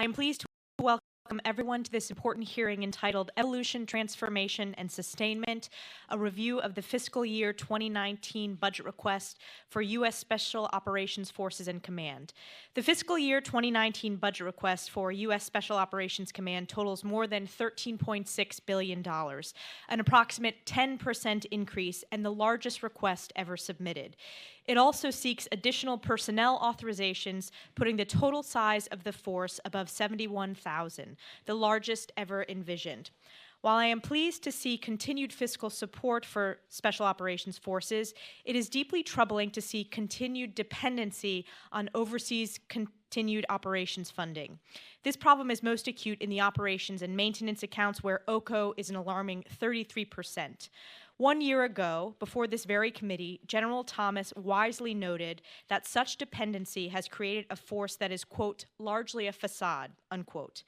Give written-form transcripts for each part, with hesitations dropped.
I am pleased to welcome everyone to this important hearing entitled Evolution, Transformation, and Sustainment, a review of the fiscal year 2019 budget request for U.S. Special Operations Forces and Command. The fiscal year 2019 budget request for U.S. Special Operations Command totals more than $13.6 billion, an approximate 10% increase and the largest request ever submitted. It also seeks additional personnel authorizations, putting the total size of the force above 71,000, the largest ever envisioned. While I am pleased to see continued fiscal support for Special Operations Forces, it is deeply troubling to see continued dependency on overseas continued operations funding. This problem is most acute in the operations and maintenance accounts, where OCO is an alarming 33%. 1 year ago, before this very committee, General Thomas wisely noted that such dependency has created a force that is, quote, largely a facade, unquote.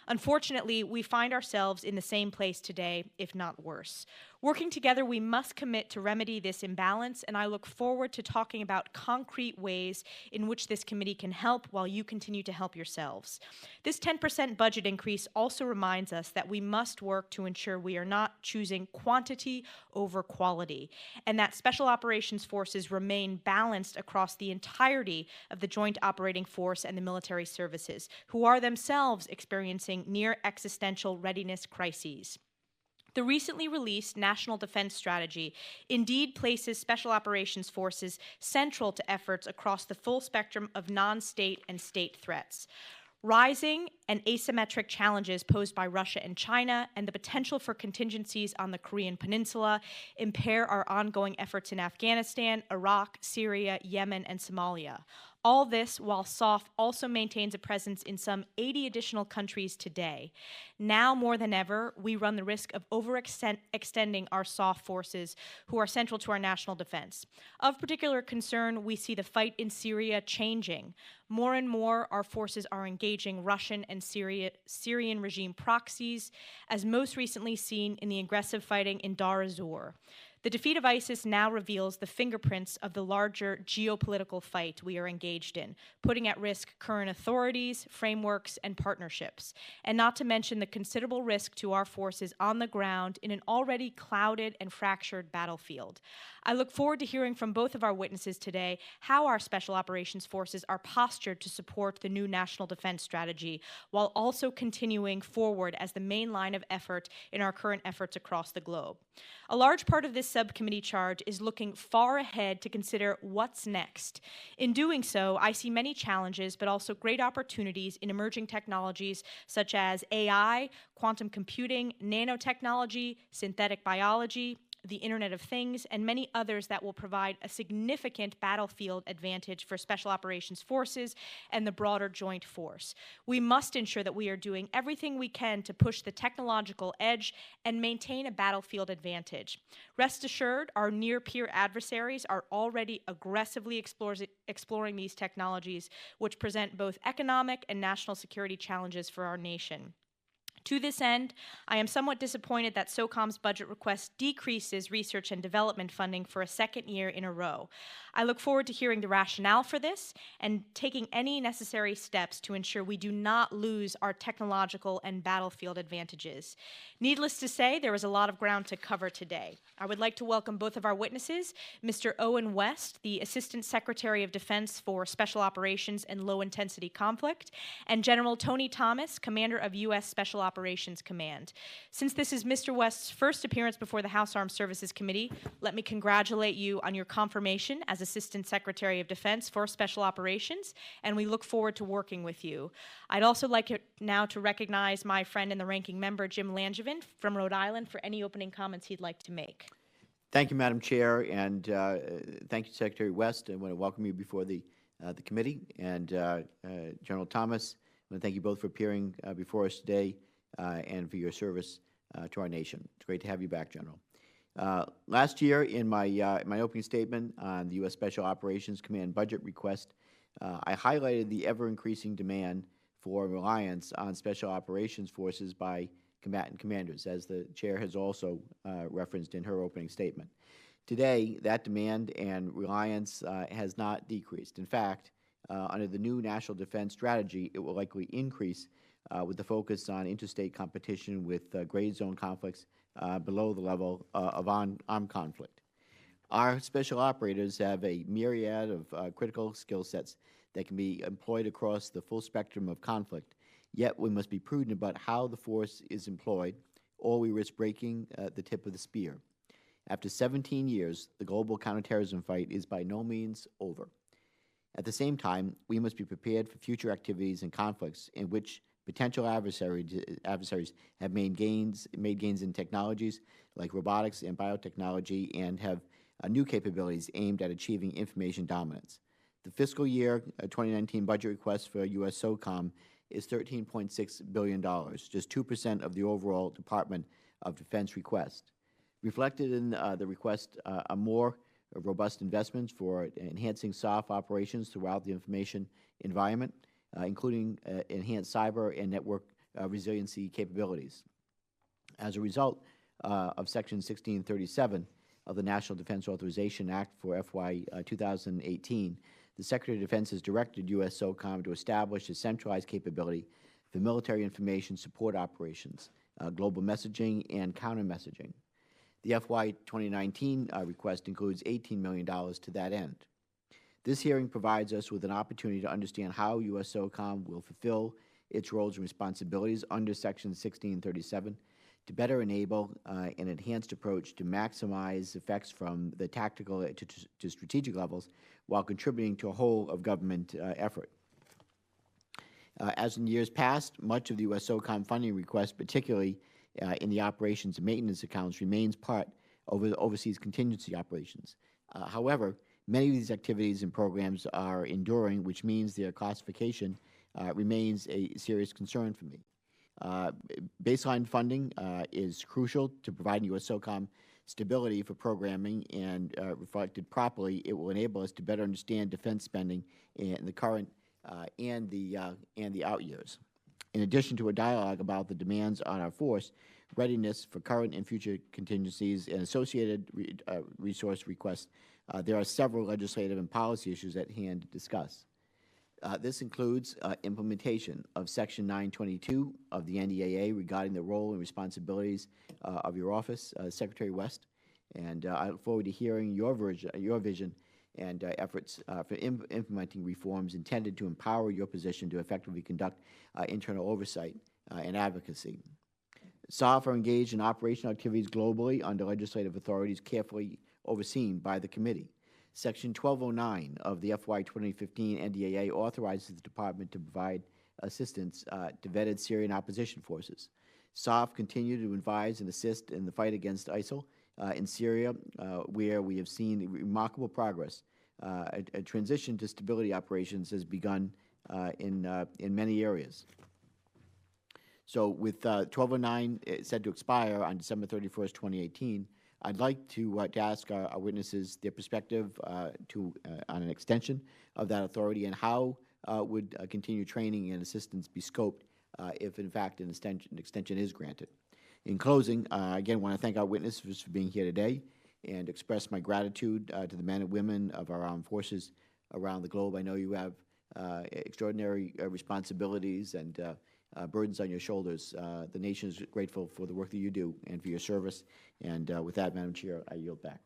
Unfortunately, we find ourselves in the same place today, if not worse. Working together, we must commit to remedy this imbalance, and I look forward to talking about concrete ways in which this committee can help while you continue to help yourselves. This 10% budget increase also reminds us that we must work to ensure we are not choosing quantity over quality, and that Special Operations Forces remain balanced across the entirety of the Joint Operating Force and the military services, who are themselves experiencing near existential readiness crises. The recently released National Defense Strategy indeed places Special Operations Forces central to efforts across the full spectrum of non-state and state threats. Rising and asymmetric challenges posed by Russia and China and the potential for contingencies on the Korean Peninsula impair our ongoing efforts in Afghanistan, Iraq, Syria, Yemen, and Somalia. All this while SOF also maintains a presence in some 80 additional countries today. Now more than ever, we run the risk of overextending our SOF forces, who are central to our national defense. Of particular concern, we see the fight in Syria changing. More and more, our forces are engaging Russian and Syrian regime proxies, as most recently seen in the aggressive fighting in Dar ez-Zor. The defeat of ISIS now reveals the fingerprints of the larger geopolitical fight we are engaged in, putting at risk current authorities, frameworks, and partnerships, and not to mention the considerable risk to our forces on the ground in an already clouded and fractured battlefield. I look forward to hearing from both of our witnesses today how our Special Operations Forces are postured to support the new National Defense Strategy, while also continuing forward as the main line of effort in our current efforts across the globe. A large part of this subcommittee charge is looking far ahead to consider what's next. In doing so, I see many challenges, but also great opportunities in emerging technologies such as AI, quantum computing, nanotechnology, synthetic biology, the Internet of Things, and many others that will provide a significant battlefield advantage for Special Operations Forces and the broader joint force. We must ensure that we are doing everything we can to push the technological edge and maintain a battlefield advantage. Rest assured, our near-peer adversaries are already aggressively exploring these technologies, which present both economic and national security challenges for our nation. To this end, I am somewhat disappointed that Socom's budget request decreases research and development funding for a second year in a row. I look forward to hearing the rationale for this and taking any necessary steps to ensure we do not lose our technological and battlefield advantages. Needless to say, there is a lot of ground to cover today. I would like to welcome both of our witnesses, Mr. Owen West, the Assistant Secretary of Defense for Special Operations and Low-Intensity Conflict, and General Tony Thomas, Commander of U.S. Special Operations Command. Since this is Mr. West's first appearance before the House Armed Services Committee, let me congratulate you on your confirmation as Assistant Secretary of Defense for Special Operations, and we look forward to working with you. I'd also like now to recognize my friend and the ranking member, Jim Langevin from Rhode Island, for any opening comments he'd like to make. Thank you, Madam Chair, and thank you, Secretary West. I want to welcome you before the committee, and General Thomas, I want to thank you both for appearing before us today and for your service to our nation. It's great to have you back, General. Last year, in my opening statement on the U.S. Special Operations Command budget request, I highlighted the ever-increasing demand for reliance on Special Operations Forces by combatant commanders, as the Chair has also referenced in her opening statement. Today, that demand and reliance has not decreased. In fact, Under the new National Defense Strategy, it will likely increase with the focus on interstate competition with gray zone conflicts below the level of armed conflict. Our special operators have a myriad of critical skill sets that can be employed across the full spectrum of conflict, yet we must be prudent about how the force is employed, or we risk breaking the tip of the spear. After 17 years, the global counterterrorism fight is by no means over. At the same time, we must be prepared for future activities and conflicts in which potential adversaries have made gains in technologies like robotics and biotechnology and have new capabilities aimed at achieving information dominance. The fiscal year 2019 budget request for U.S. Socom is $13.6 billion, just 2% of the overall Department of Defense request. Reflected in the request are more robust investments for enhancing SOF operations throughout the information environment, including enhanced cyber and network resiliency capabilities. As a result of Section 1637 of the National Defense Authorization Act for FY 2018, the Secretary of Defense has directed U.S. Socom to establish a centralized capability for military information support operations, global messaging, and counter-messaging. The FY 2019 request includes $18 million to that end. This hearing provides us with an opportunity to understand how U.S. Socom will fulfill its roles and responsibilities under Section 1637 to better enable an enhanced approach to maximize effects from the tactical to strategic levels while contributing to a whole of government effort. As in years past, much of the U.S. Socom funding request, particularly in the operations and maintenance accounts, remains part of the overseas contingency operations. However, many of these activities and programs are enduring, which means their classification remains a serious concern for me. Baseline funding is crucial to providing U.S. Socom stability for programming, and reflected properly, it will enable us to better understand defense spending in the current and the out years. In addition to a dialogue about the demands on our force, readiness for current and future contingencies, and associated resource requests, there are several legislative and policy issues at hand to discuss. This includes implementation of Section 922 of the NDAA regarding the role and responsibilities of your office, Secretary West, and I look forward to hearing your vision and efforts for implementing reforms intended to empower your position to effectively conduct internal oversight and advocacy. SOF are engaged in operational activities globally under legislative authorities carefully overseen by the committee. Section 1209 of the FY 2015 NDAA authorizes the Department to provide assistance to vetted Syrian opposition forces. SOF continue to advise and assist in the fight against ISIL in Syria, where we have seen remarkable progress. A transition to stability operations has begun in many areas. So with 1209 set to expire on December 31st, 2018, I'd like to ask our witnesses their perspective on an extension of that authority, and how would continued training and assistance be scoped if, in fact, an extension is granted. In closing, again, I want to thank our witnesses for being here today and express my gratitude to the men and women of our armed forces around the globe. I know you have extraordinary responsibilities and burdens on your shoulders. The nation is grateful for the work that you do and for your service. And with that, Madam Chair, I yield back.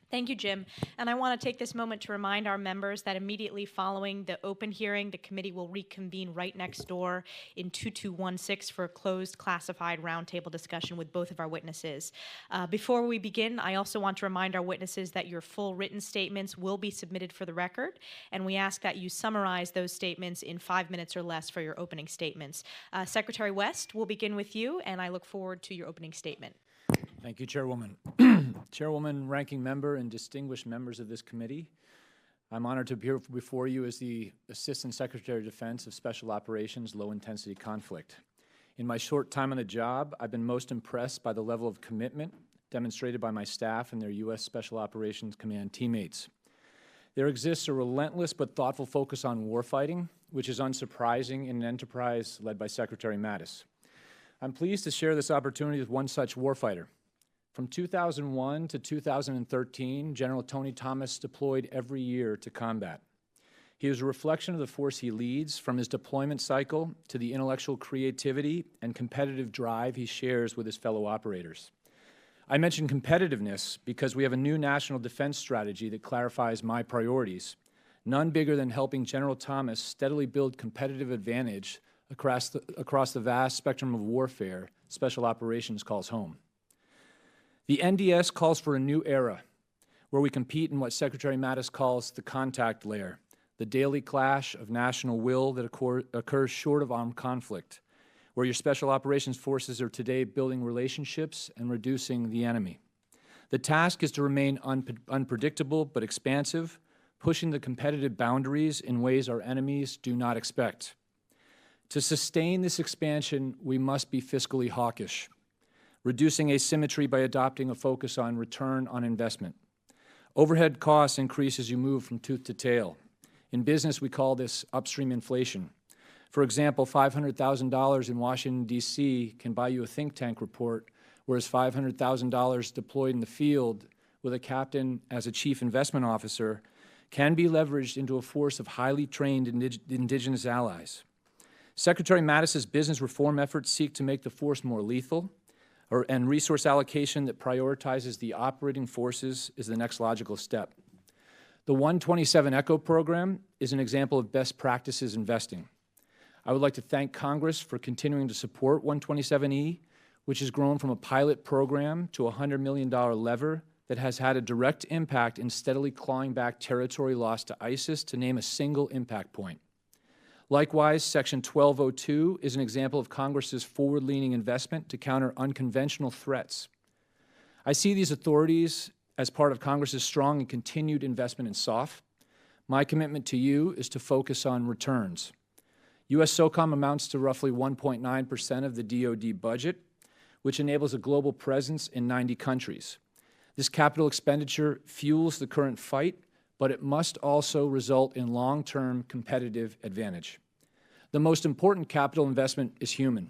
Thank you, Jim. And I want to take this moment to remind our members that immediately following the open hearing, the committee will reconvene right next door in 2216 for a closed classified roundtable discussion with both of our witnesses. Before we begin, I also want to remind our witnesses that your full written statements will be submitted for the record, and we ask that you summarize those statements in 5 minutes or less for your opening statements. Secretary West, we'll begin with you, and I look forward to your opening statement. Thank you, Chairwoman. Chairwoman, ranking member, and distinguished members of this committee, I'm honored to appear before you as the Assistant Secretary of Defense of Special Operations Low Intensity Conflict. In my short time on the job, I've been most impressed by the level of commitment demonstrated by my staff and their U.S. Special Operations Command teammates. There exists a relentless but thoughtful focus on warfighting, which is unsurprising in an enterprise led by Secretary Mattis. I'm pleased to share this opportunity with one such warfighter. From 2001 to 2013, General Tony Thomas deployed every year to combat. He is a reflection of the force he leads, from his deployment cycle to the intellectual creativity and competitive drive he shares with his fellow operators. I mention competitiveness because we have a new national defense strategy that clarifies my priorities, none bigger than helping General Thomas steadily build competitive advantage across the vast spectrum of warfare Special Operations calls home. The NDS calls for a new era where we compete in what Secretary Mattis calls the contact layer, the daily clash of national will that occurs short of armed conflict, where your Special Operations forces are today building relationships and reducing the enemy. The task is to remain unpredictable but expansive, pushing the competitive boundaries in ways our enemies do not expect. To sustain this expansion, we must be fiscally hawkish, reducing asymmetry by adopting a focus on return on investment. Overhead costs increase as you move from tooth to tail. In business, we call this upstream inflation. For example, $500,000 in Washington, D.C. can buy you a think tank report, whereas $500,000 deployed in the field with a captain as a chief investment officer can be leveraged into a force of highly trained indigenous allies. Secretary Mattis's business reform efforts seek to make the force more lethal, and resource allocation that prioritizes the operating forces is the next logical step. The 127 ECHO program is an example of best practices investing. I would like to thank Congress for continuing to support 127E, which has grown from a pilot program to a $100 million lever that has had a direct impact in steadily clawing back territory lost to ISIS, to name a single impact point. Likewise, Section 1202 is an example of Congress's forward-leaning investment to counter unconventional threats. I see these authorities as part of Congress's strong and continued investment in SOF. My commitment to you is to focus on returns. U.S. Socom amounts to roughly 1.9% of the DoD budget, which enables a global presence in 90 countries. This capital expenditure fuels the current fight, but it must also result in long-term competitive advantage. The most important capital investment is human.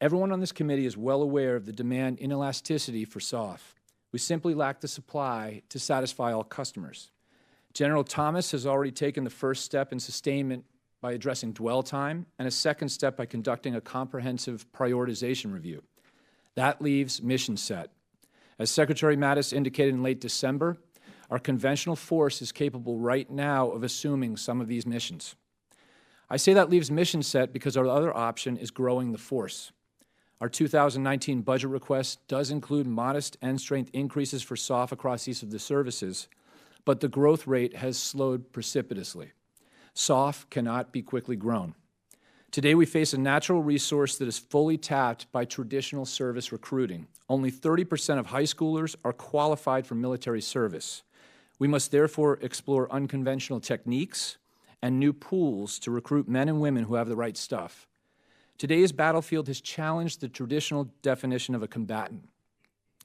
Everyone on this committee is well aware of the demand inelasticity for SOF. We simply lack the supply to satisfy all customers. General Thomas has already taken the first step in sustainment by addressing dwell time, and a second step by conducting a comprehensive prioritization review. That leaves mission set. As Secretary Mattis indicated in late December, our conventional force is capable right now of assuming some of these missions. I say that leaves mission set because our other option is growing the force. Our 2019 budget request does include modest end strength increases for SOF across each of the services, but the growth rate has slowed precipitously. SOF cannot be quickly grown. Today we face a natural resource that is fully tapped by traditional service recruiting. Only 30% of high schoolers are qualified for military service. We must therefore explore unconventional techniques and new pools to recruit men and women who have the right stuff. Today's battlefield has challenged the traditional definition of a combatant.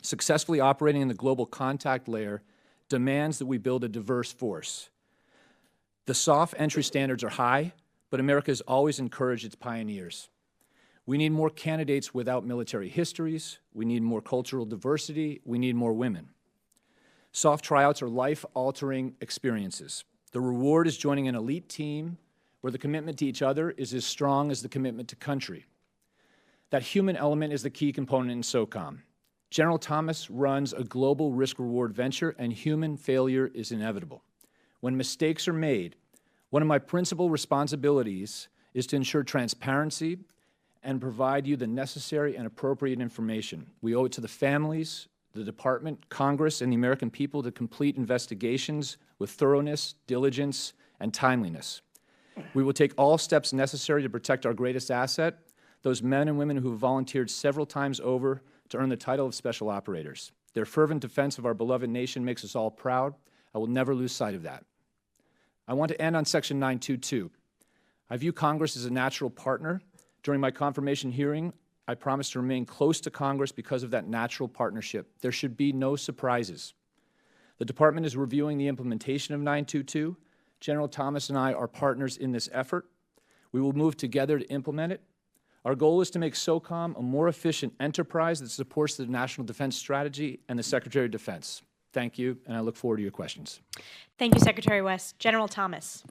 Successfully operating in the global contact layer demands that we build a diverse force. The SOF entry standards are high, but America has always encouraged its pioneers. We need more candidates without military histories. We need more cultural diversity. We need more women. SOF tryouts are life-altering experiences. The reward is joining an elite team where the commitment to each other is as strong as the commitment to country. That human element is the key component in Socom. General Thomas runs a global risk-reward venture, and human failure is inevitable. When mistakes are made, one of my principal responsibilities is to ensure transparency and provide you the necessary and appropriate information. We owe it to the families, the Department, Congress, and the American people to complete investigations with thoroughness, diligence, and timeliness. We will take all steps necessary to protect our greatest asset, those men and women who have volunteered several times over to earn the title of Special Operators. Their fervent defense of our beloved nation makes us all proud. I will never lose sight of that. I want to end on Section 922. I view Congress as a natural partner. During my confirmation hearing, I promised to remain close to Congress because of that natural partnership. There should be no surprises. The Department is reviewing the implementation of 922. General Thomas and I are partners in this effort. We will move together to implement it. Our goal is to make Socom a more efficient enterprise that supports the National Defense Strategy and the Secretary of Defense. Thank you, and I look forward to your questions. Thank you, Secretary West. General Thomas.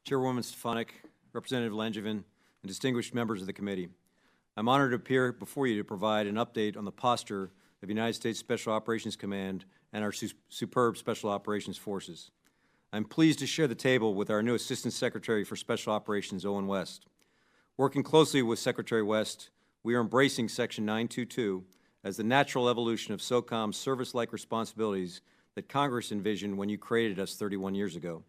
Chairwoman Stefanik, Representative Langevin, and distinguished members of the committee. I'm honored to appear before you to provide an update on the posture of the United States Special Operations Command and our superb Special Operations Forces. I'm pleased to share the table with our new Assistant Secretary for Special Operations, Owen West. Working closely with Secretary West, we are embracing Section 922 as the natural evolution of Socom's service-like responsibilities that Congress envisioned when you created us 31 years ago.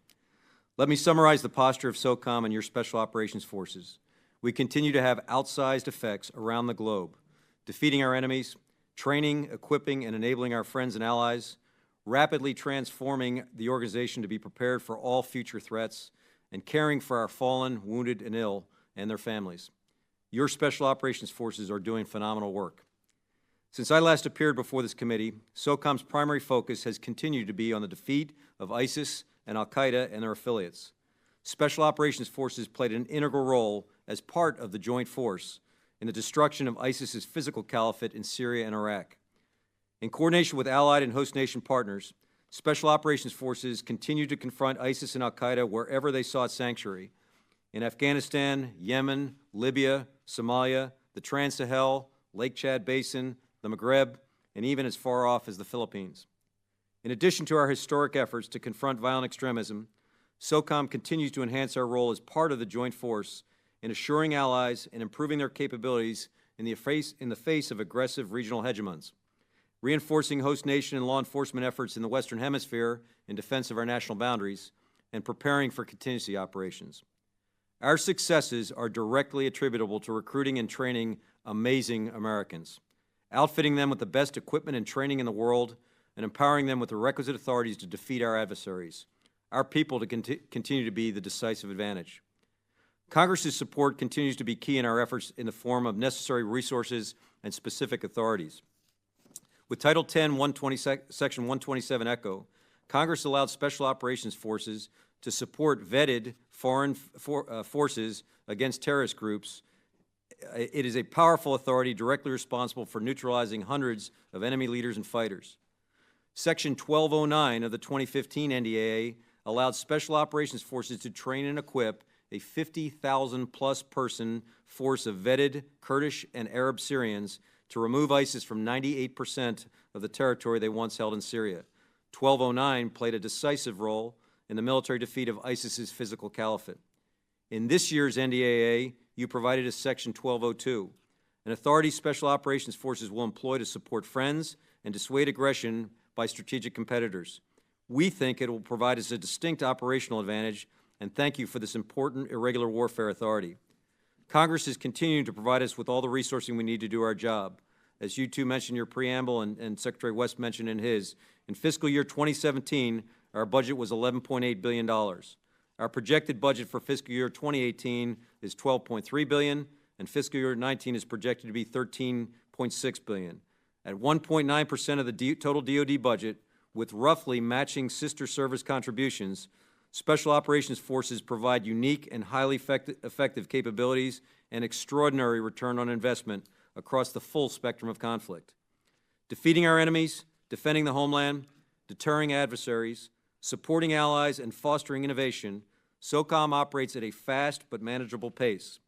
Let me summarize the posture of Socom and your Special Operations Forces. We continue to have outsized effects around the globe, defeating our enemies, training, equipping, and enabling our friends and allies, rapidly transforming the organization to be prepared for all future threats, and caring for our fallen, wounded, and ill and their families. Your Special Operations Forces are doing phenomenal work. Since I last appeared before this committee, SOCOM's primary focus has continued to be on the defeat of ISIS and al-Qaeda and their affiliates. Special Operations Forces played an integral role as part of the joint force in the destruction of ISIS's physical caliphate in Syria and Iraq. In coordination with allied and host nation partners, Special Operations Forces continue to confront ISIS and al-Qaeda wherever they sought sanctuary, in Afghanistan, Yemen, Libya, Somalia, the Trans-Sahel, Lake Chad Basin, the Maghreb, and even as far off as the Philippines. In addition to our historic efforts to confront violent extremism, SOCOM continues to enhance our role as part of the joint force in assuring allies and improving their capabilities in the face of aggressive regional hegemons, reinforcing host nation and law enforcement efforts in the Western Hemisphere in defense of our national boundaries, and preparing for contingency operations. Our successes are directly attributable to recruiting and training amazing Americans, outfitting them with the best equipment and training in the world, and empowering them with the requisite authorities to defeat our adversaries, our people to continue to be the decisive advantage. Congress's support continues to be key in our efforts in the form of necessary resources and specific authorities. With Title 10, Section 127 ECHO, Congress allowed Special Operations Forces to support vetted foreign forces against terrorist groups. It is a powerful authority directly responsible for neutralizing hundreds of enemy leaders and fighters. Section 1209 of the 2015 NDAA allowed Special Operations Forces to train and equip a 50,000-plus person force of vetted Kurdish and Arab Syrians to remove ISIS from 98% of the territory they once held in Syria. 1209 played a decisive role in the military defeat of ISIS's physical caliphate. In this year's NDAA, you provided us Section 1202, an authority Special Operations Forces will employ to support friends and dissuade aggression by strategic competitors. We think it will provide us a distinct operational advantage, and thank you for this important irregular warfare authority. Congress is continuing to provide us with all the resourcing we need to do our job. As you two mentioned in your preamble and Secretary West mentioned in his, in fiscal year 2017, our budget was $11.8 billion. Our projected budget for fiscal year 2018 is $12.3 billion, and fiscal year 19 is projected to be $13.6 billion. At 1.9% of the total DoD budget, with roughly matching sister service contributions, Special Operations Forces provide unique and highly effective capabilities and extraordinary return on investment across the full spectrum of conflict. Defeating our enemies, defending the homeland, deterring adversaries, supporting allies, and fostering innovation, SOCOM operates at a fast but manageable pace.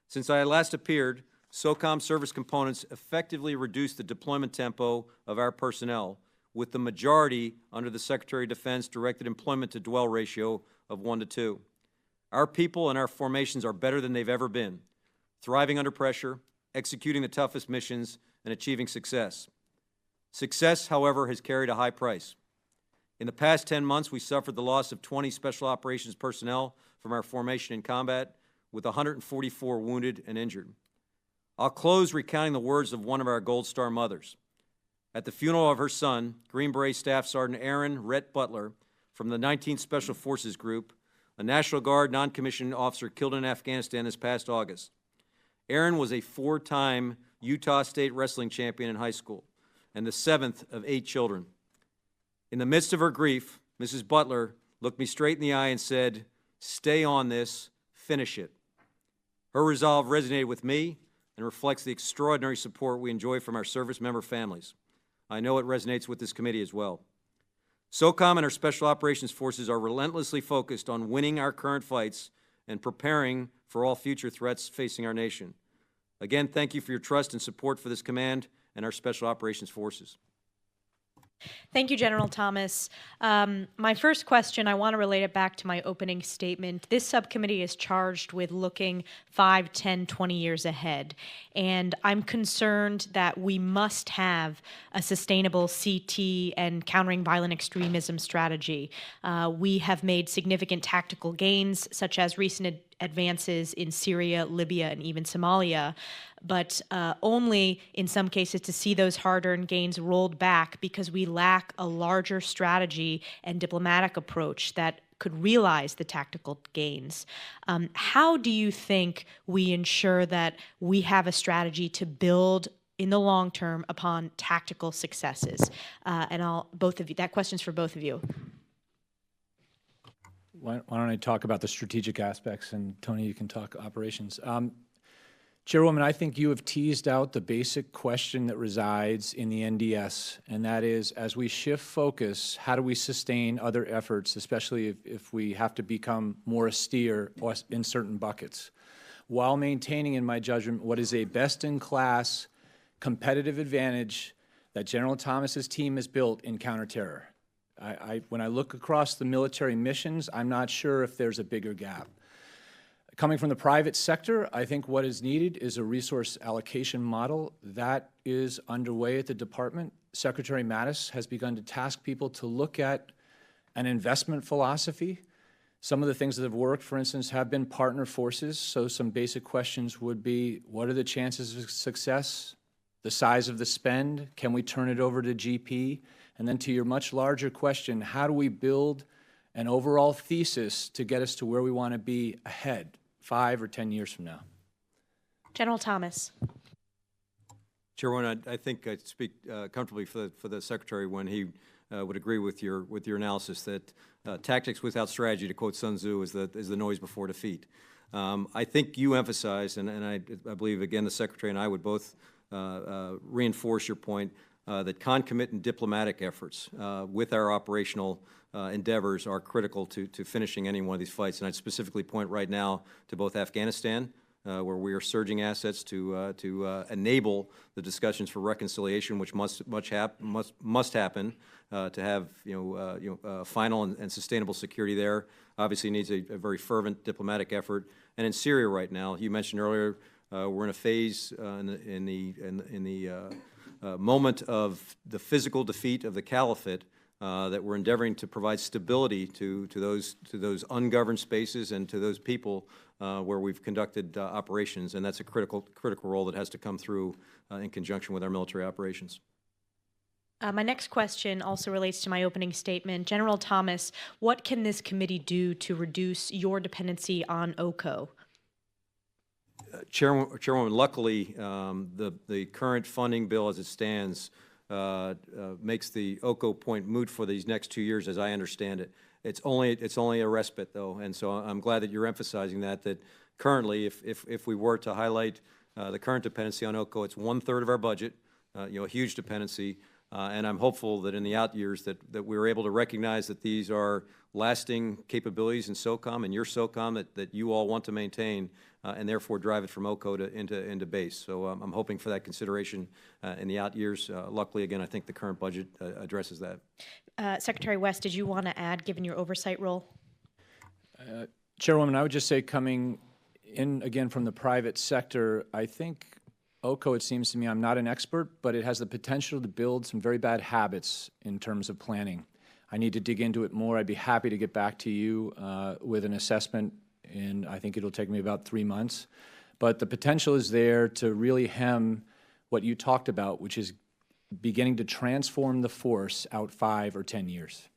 Since I last appeared, SOCOM service components effectively reduced the deployment tempo of our personnel, with the majority under the Secretary of Defense directed employment to dwell ratio of 1 to 2. Our people and our formations are better than they've ever been, thriving under pressure, executing the toughest missions, and achieving success. Success, however, has carried a high price. In the past 10 months, we suffered the loss of 20 Special Operations personnel from our formation in combat, with 144 wounded and injured. I'll close recounting the words of one of our Gold Star mothers. At the funeral of her son, Green Beret Staff Sergeant Aaron Rhett Butler from the 19th Special Forces Group, a National Guard non-commissioned officer killed in Afghanistan this past August. Aaron was a 4-time Utah State wrestling champion in high school and the 7th of 8 children. In the midst of her grief, Mrs. Butler looked me straight in the eye and said, "Stay on this, finish it." Her resolve resonated with me and reflects the extraordinary support we enjoy from our service member families. I know it resonates with this committee as well. SOCOM and our Special Operations Forces are relentlessly focused on winning our current fights and preparing for all future threats facing our nation. Again, thank you for your trust and support for this command and our Special Operations Forces. Thank you, General Thomas. My first question, I want to relate it back to my opening statement. This subcommittee is charged with looking 5, 10, 20 years ahead. And I'm concerned that we must have a sustainable CT and countering violent extremism strategy. We have made significant tactical gains, such as recent advances in Syria, Libya, and even Somalia, but only in some cases to see those hard-earned gains rolled back because we lack a larger strategy and diplomatic approach that could realize the tactical gains. How do you think we ensure that we have a strategy to build in the long term upon tactical successes? Both of you, that question's for both of you. Why don't I talk about the strategic aspects, and Tony, you can talk operations. Chairwoman, I think you have teased out the basic question that resides in the NDS, and that is, as we shift focus, how do we sustain other efforts, especially if we have to become more austere in certain buckets, while maintaining, in my judgment, what is a best-in-class competitive advantage that General Thomas's team has built in counterterror. When I look across the military missions, I'm not sure if there's a bigger gap. Coming from the private sector, I think what is needed is a resource allocation model. That is underway at the department. Secretary Mattis has begun to task people to look at an investment philosophy. Some of the things that have worked, for instance, have been partner forces. So some basic questions would be, what are the chances of success? The size of the spend? Can we turn it over to GP? And then to your much larger question, how do we build an overall thesis to get us to where we want to be ahead, 5 or 10 years from now? General Thomas. Chairwoman, I think I speak comfortably for the Secretary when he would agree with your analysis that tactics without strategy, to quote Sun Tzu, is the noise before defeat. I think you emphasize, and I believe, again, the Secretary and I would both reinforce your point, that concomitant diplomatic efforts with our operational endeavors are critical to finishing any one of these fights. And I'd specifically point right now to both Afghanistan, where we are surging assets to enable the discussions for reconciliation, which must happen to have final and sustainable security there. Obviously, needs a very fervent diplomatic effort. And in Syria right now, you mentioned earlier, we're in a phase in the moment of the physical defeat of the caliphate that we're endeavoring to provide stability to those ungoverned spaces and to those people where we've conducted operations, and that's a critical role that has to come through in conjunction with our military operations. My next question also relates to my opening statement. General Thomas, what can this committee do to reduce your dependency on OCO? Chairwoman, luckily, the current funding bill as it stands makes the OCO point moot for these next 2 years, as I understand it. It's only a respite, though, and so I'm glad that you're emphasizing that currently, if we were to highlight the current dependency on OCO, it's 1/3 of our budget, a huge dependency, and I'm hopeful that in the out years that we were able to recognize that these are lasting capabilities in Socom and your Socom that you all want to maintain, and therefore drive it from OCO into base. So I'm hoping for that consideration in the out years. Luckily, again, I think the current budget addresses that. Secretary West, did you want to add, given your oversight role? Chairwoman, I would just say, coming in again from the private sector, I think OCO, it seems to me, I'm not an expert, but it has the potential to build some very bad habits in terms of planning. I need to dig into it more. I'd be happy to get back to you with an assessment, and I think it'll take me about 3 months. But the potential is there to really hem what you talked about, which is beginning to transform the force out 5 or 10 years.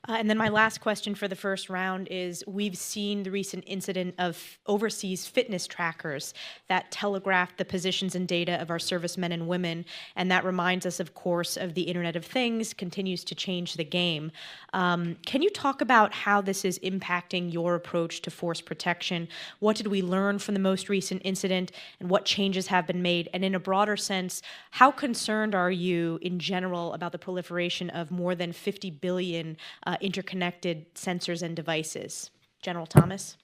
And then my last question for the first round is, we've seen the recent incident of overseas fitness trackers that telegraph the positions and data of our servicemen and women, and that reminds us, of course, of the Internet of Things, continues to change the game. Can you talk about how this is impacting your approach to force protection? What did we learn from the most recent incident, and what changes have been made? And in a broader sense, how concerned are you in general about the proliferation of more than 50 billion interconnected sensors and devices? General Thomas.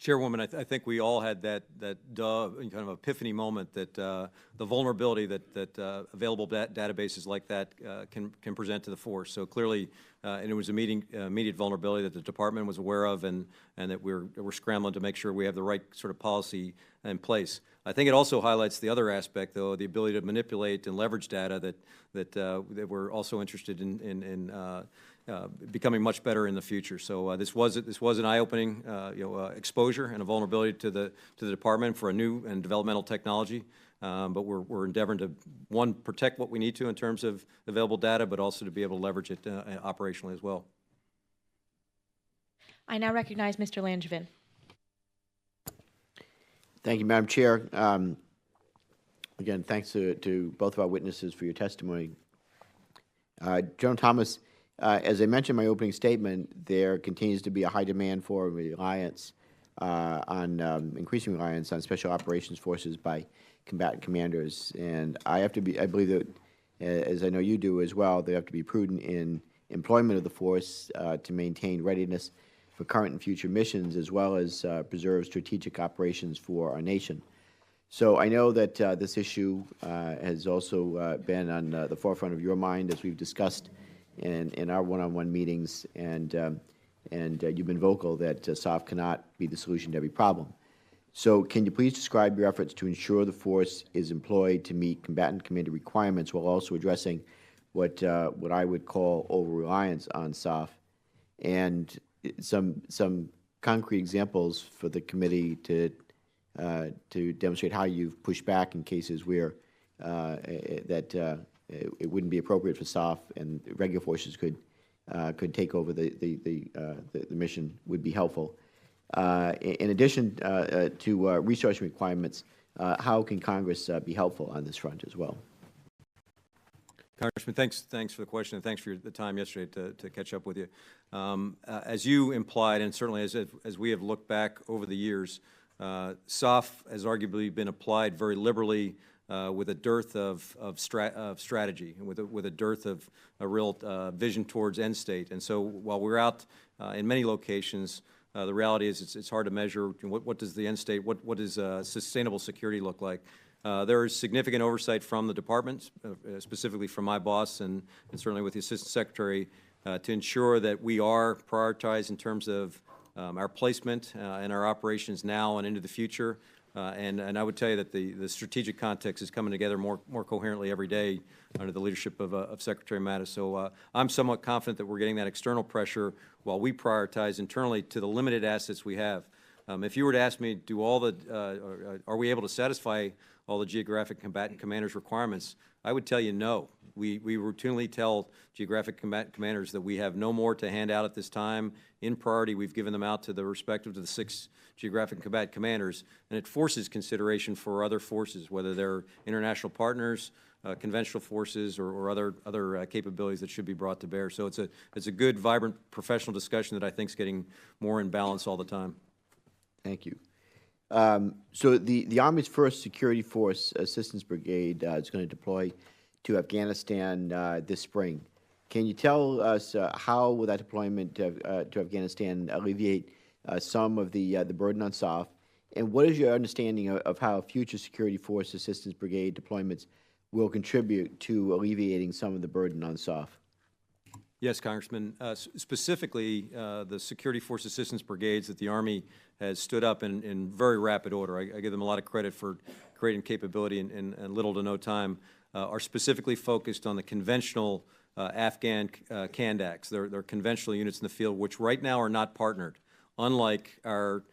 Chairwoman, I think we all had that kind of epiphany moment that the vulnerability that available databases like that can present to the force. So clearly, and it was immediate vulnerability that the department was aware of, and that we're scrambling to make sure we have the right sort of policy in place. I think it also highlights the other aspect, though, the ability to manipulate and leverage data that we're also interested in becoming much better in the future. So this was an eye-opening exposure and a vulnerability to the department for a new and developmental technology. But we're endeavoring to, one, protect what we need to in terms of available data, but also to be able to leverage it operationally as well. I now recognize Mr. Langevin. Thank you, Madam Chair. Again, thanks to both of our witnesses for your testimony. General Thomas, as I mentioned in my opening statement, there continues to be a high demand for reliance increasing reliance on special operations forces by combatant commanders, and I believe that, as I know you do as well, they have to be prudent in employment of the force to maintain readiness for current and future missions, as well as preserve strategic operations for our nation. So I know that this issue has also been on the forefront of your mind, as we've discussed in our one-on-one meetings, and you've been vocal that SOF cannot be the solution to every problem. So can you please describe your efforts to ensure the force is employed to meet combatant commander requirements while also addressing what I would call over-reliance on SOF, and some concrete examples for the committee to demonstrate how you've pushed back in cases where it wouldn't be appropriate for SOF and regular forces could take over the mission would be helpful. In addition to resource requirements, how can Congress be helpful on this front as well? Congressman, thanks for the question, and thanks for the time yesterday to catch up with you. As you implied, and certainly as we have looked back over the years, SOF has arguably been applied very liberally with a dearth of strategy, and with a dearth of a real vision towards end state. And so while we're out in many locations, the reality is it's hard to measure what does the end state, what does sustainable security look like. There is significant oversight from the department, specifically from my boss and certainly with the Assistant Secretary, to ensure that we are prioritized in terms of our placement and our operations now and into the future. And I would tell you that the strategic context is coming together more coherently every day under the leadership of Secretary Mattis. So I'm somewhat confident that we're getting that external pressure while we prioritize internally to the limited assets we have. If you were to ask me, are we able to satisfy all the geographic combatant commanders' requirements, I would tell you no. We routinely tell geographic combatant commanders that we have no more to hand out at this time. In priority, we've given them out to the respective to the 6 geographic combatant commanders, and it forces consideration for other forces, whether they're international partners, conventional forces, or other capabilities that should be brought to bear. So it's a good, vibrant, professional discussion that I think is getting more in balance all the time. Thank you. So the Army's 1st Security Force Assistance Brigade is going to deploy to Afghanistan this spring. Can you tell us how will that deployment to Afghanistan alleviate some of the burden on SOF, and what is your understanding of how future Security Force Assistance Brigade deployments will contribute to alleviating some of the burden on SOF? Yes, Congressman. Specifically, the Security Force Assistance Brigades that the Army has stood up in very rapid order, I give them a lot of credit for creating capability in little to no time, are specifically focused on the conventional Afghan Kandacs. They're conventional units in the field, which right now are not partnered, unlike our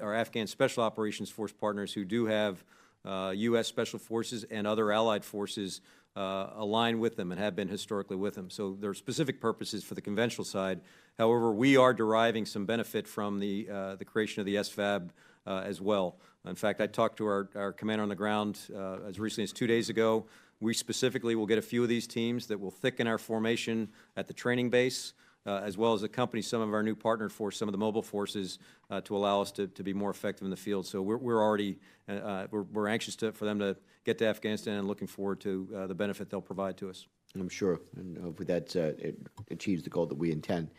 Afghan Special Operations Force partners who do have U.S. Special Forces and other allied forces align with them and have been historically with them. So there are specific purposes for the conventional side. However, we are deriving some benefit from the creation of the SFAB as well. In fact, I talked to our commander on the ground as recently as 2 days ago. We specifically will get a few of these teams that will thicken our formation at the training base, as well as accompany some of our new partner force, some of the mobile forces, to allow us to be more effective in the field. So we're already we're anxious for them to get to Afghanistan and looking forward to the benefit they'll provide to us. I'm sure, and hopefully that it achieves the goal that we intend.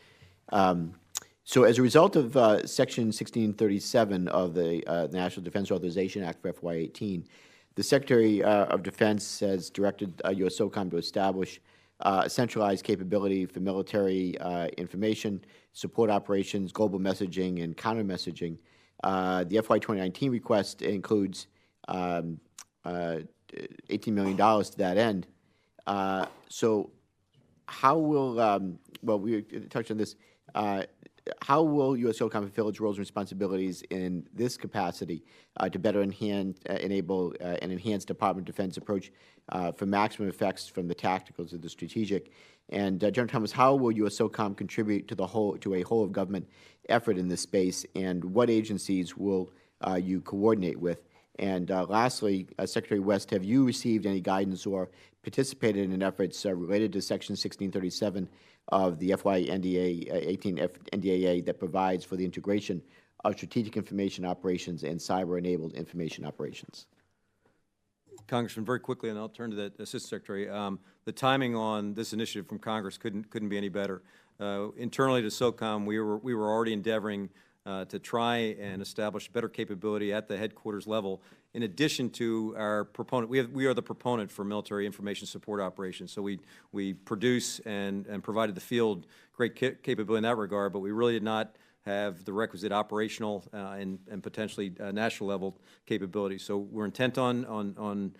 So as a result of Section 1637 of the National Defense Authorization Act for FY18, the Secretary of Defense has directed U.S. Socom to establish a centralized capability for military information, support operations, global messaging, and counter messaging. The FY 2019 request includes $18 million to that end. So how will, well, we touched on this, how will U.S. Socom fulfill its roles and responsibilities in this capacity to better enable an enhanced Department of Defense approach for maximum effects from the tactical to the strategic? And General Thomas, how will U.S. Socom contribute to a whole of government effort in this space, and what agencies will you coordinate with? And lastly, Secretary West, have you received any guidance or participated in efforts related to Section 1637 of the FY 18 NDAA that provides for the integration of strategic information operations and cyber-enabled information operations? Congressman, very quickly, and I'll turn to the Assistant Secretary. The timing on this initiative from Congress couldn't be any better. Internally to SOCOM, we were already endeavoring to try and establish better capability at the headquarters level. In addition to our proponent, we are the proponent for military information support operations. So we produce and provided the field great capability in that regard, but we really did not have the requisite operational and potentially national level capability. So we're intent on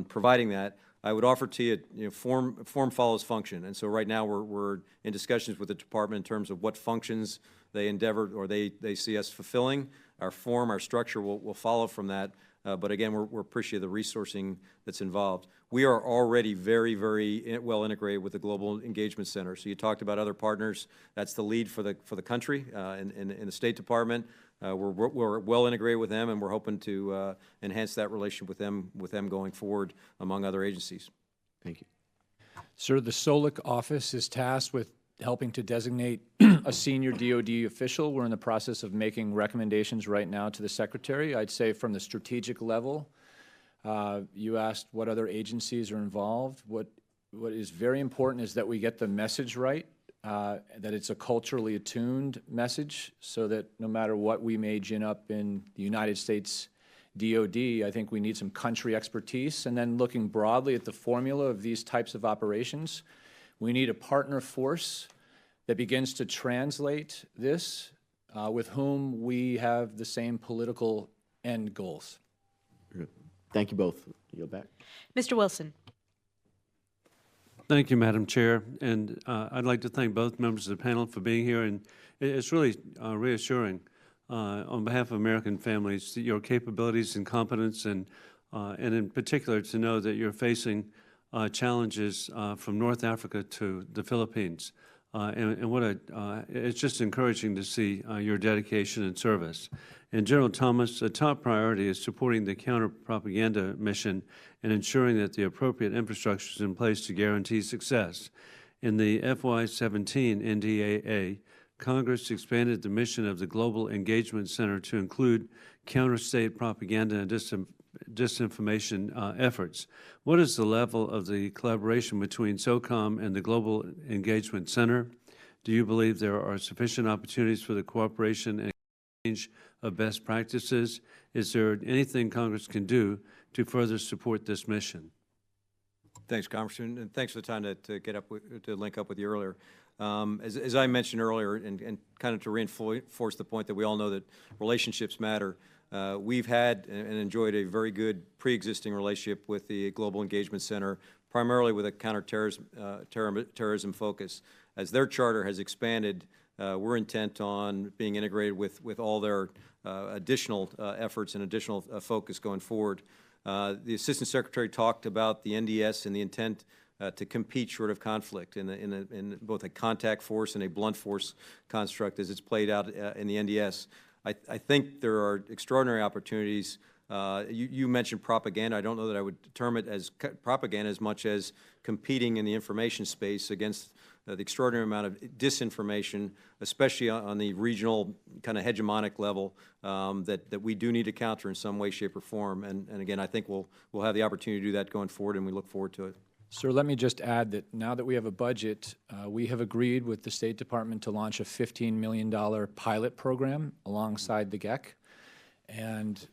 providing that. I would offer to you, form follows function, and so right now we're in discussions with the department in terms of what functions they endeavor or they see us fulfilling. Our structure will follow from that. But again, we're appreciative of the resourcing that's involved. We are already very, very well integrated with the Global Engagement Center. So you talked about other partners. That's the lead for the country in the State Department. We're well integrated with them, and we're hoping to enhance that relationship with them going forward, among other agencies. Thank you. Sir, the SOLIC office is tasked with helping to designate a senior DoD official. We're in the process of making recommendations right now to the Secretary. I'd say from the strategic level, you asked what other agencies are involved. What is very important is that we get the message right, that it's a culturally attuned message, so that no matter what we may gin up in the United States DoD, I think we need some country expertise. And then looking broadly at the formula of these types of operations, we need a partner force that begins to translate this with whom we have the same political end goals. Thank you both. Yield back. Mr. Wilson. Thank you, Madam Chair. And I'd like to thank both members of the panel for being here. And it's really reassuring on behalf of American families, your capabilities and competence, and in particular to know that you're facing challenges from North Africa to the Philippines. And what it's just encouraging to see your dedication and service. And General Thomas, a top priority is supporting the counter-propaganda mission and ensuring that the appropriate infrastructure is in place to guarantee success. In the FY17 NDAA, Congress expanded the mission of the Global Engagement Center to include counter-state propaganda and disinformation efforts. What is the level of the collaboration between SOCOM and the Global Engagement Center? Do you believe there are sufficient opportunities for the cooperation and exchange of best practices? Is there anything Congress can do to further support this mission? Thanks, Congressman, and thanks for the time to link up with you earlier. As I mentioned earlier, and kind of to reinforce the point that we all know that relationships matter, we've had and enjoyed a very good pre-existing relationship with the Global Engagement Center, primarily with a counterterrorism focus. As their charter has expanded, we're intent on being integrated with all their additional efforts and additional focus going forward. The Assistant Secretary talked about the NDS and the intent to compete short of conflict in both a contact force and a blunt force construct as it's played out in the NDS. I think there are extraordinary opportunities. You mentioned propaganda. I don't know that I would term it as propaganda as much as competing in the information space against the extraordinary amount of disinformation, especially on the regional kind of hegemonic level, that we do need to counter in some way, shape, or form. And again, I think we'll have the opportunity to do that going forward, and we look forward to it. Sir, let me just add that now that we have a budget, we have agreed with the State Department to launch a $15 million pilot program alongside the GEC. And